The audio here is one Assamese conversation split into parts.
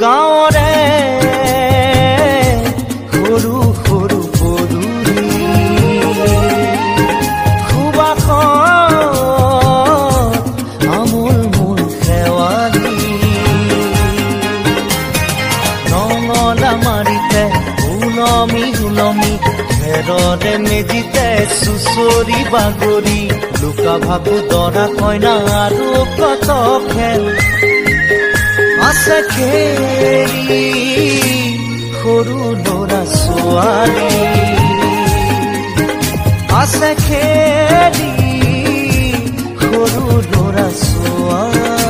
গাঁৱৰে সৰু সৰু পদূলি সুবাসত আমোল মোল শেৱালি নঙলা মাৰিতে উলমি উলমি ঘেৰৰে মেজিতে চুচৰি বাগৰি লুকা ভাগু দৰা কইনা আৰু কত খেল আছে খেলি সৰু ল'ৰা ছোৱালী আছে খেলি সৰু ল'ৰা ছোৱালী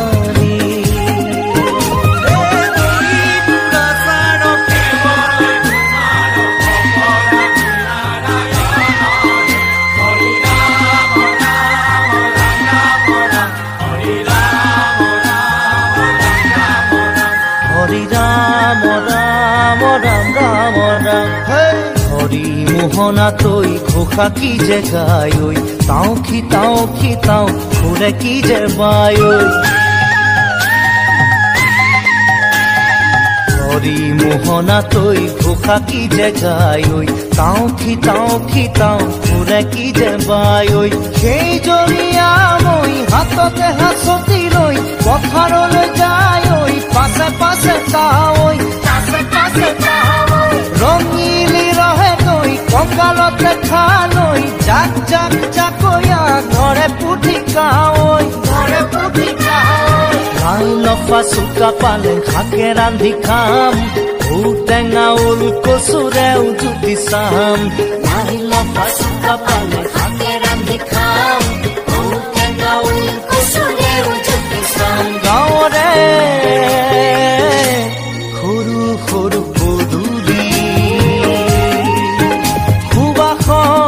মোহনা তৈ ঘোষা কি যে গায় তাও খিতাও ঘুরে কি যে বায় হরি মোহনা তৈ ঘোষা কি যে গায় তাও খিতাও ঘুরে কি যে বায় সেই জৰিয়া মই হাততে হাঁচতি লৈ পথাৰলৈ যায় পাছে পাছে তাৱৈ ৰঙিলি ৰহে তৈ কঁকালতে খালৈ জাক জাক জাকৈয়া ঘৰে পুঠি কাৱৈ লাই লফা চুকা পালে শাকে ৰান্ধি খাম ঔটেঙা ওল কচুৰেও জুতি চাম লাই লফা চুকা পালে শাকে ৰান্ধি খাম ঔটেঙা ওল কচুৰেও জুতি চাম গাঁৱৰে সৰু সৰু পদূলি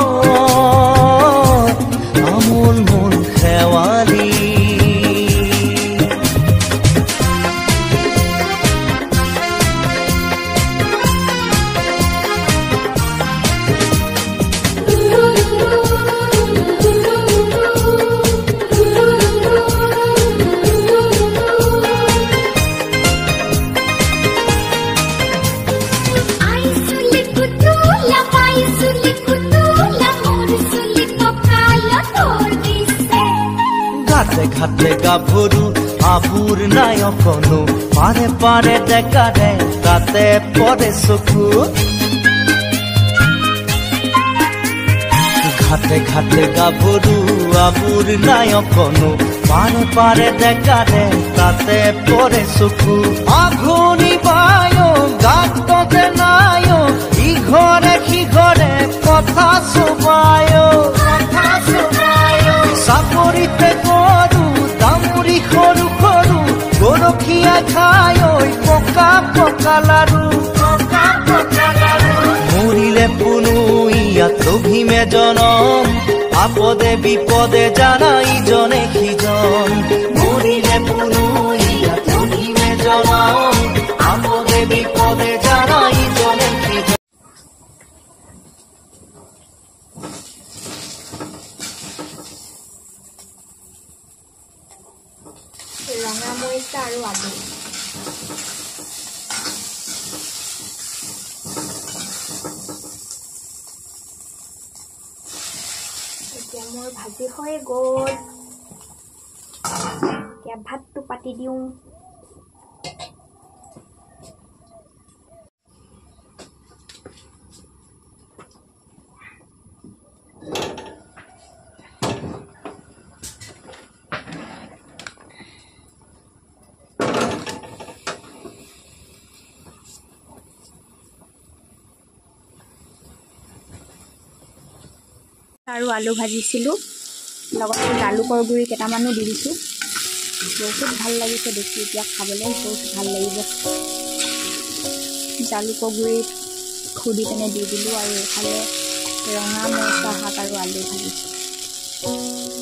সুবাসত আমোল মোল শেৱালি ঘাটে গাভৰু আবুৰ নাই অকণো পাৰে পাৰে ডেকাৰে তাতে পৰে চকু ঘাটে ঘাটে গাভৰু আবুৰ নাই অকণো পাৰে পাৰে ডেকাৰে তাতে পৰে চকু আঘোণি বায় গাততে নাই ইঘৰে সিঘৰে কথা চুবায় চাপৰিতে গৰু দামুৰি সৰু সৰু গৰখীয়া খাই পকা পকা লাৰু মৰিলে পুনু ইয়াত লভিমে জনম আপদে বিপদে জানা ইজনে সিজন মৰিলে পুনু ইয়াত লভিমে জনম আপদে বিপদে জানা ইজনে সিজন ৰঙা মৰিচা আৰু আলু এতিয়া মোৰ ভাজি হৈ গ'ল এতিয়া ভাতটো পাতি দিওঁ আৰু আলু ভাজিছিলোঁ লগতে জালুকৰ গুড়ি কেইটামানো দি দিছোঁ বহুত ভাল লাগিছে দেখি এতিয়া খাবলৈ বহুত ভাল লাগিব জালুকৰ গুড়ি খুদি পিনে দি দিলোঁ আৰু এইফালে ৰঙা মৰিচা শাক আৰু আলু ভাজিছোঁ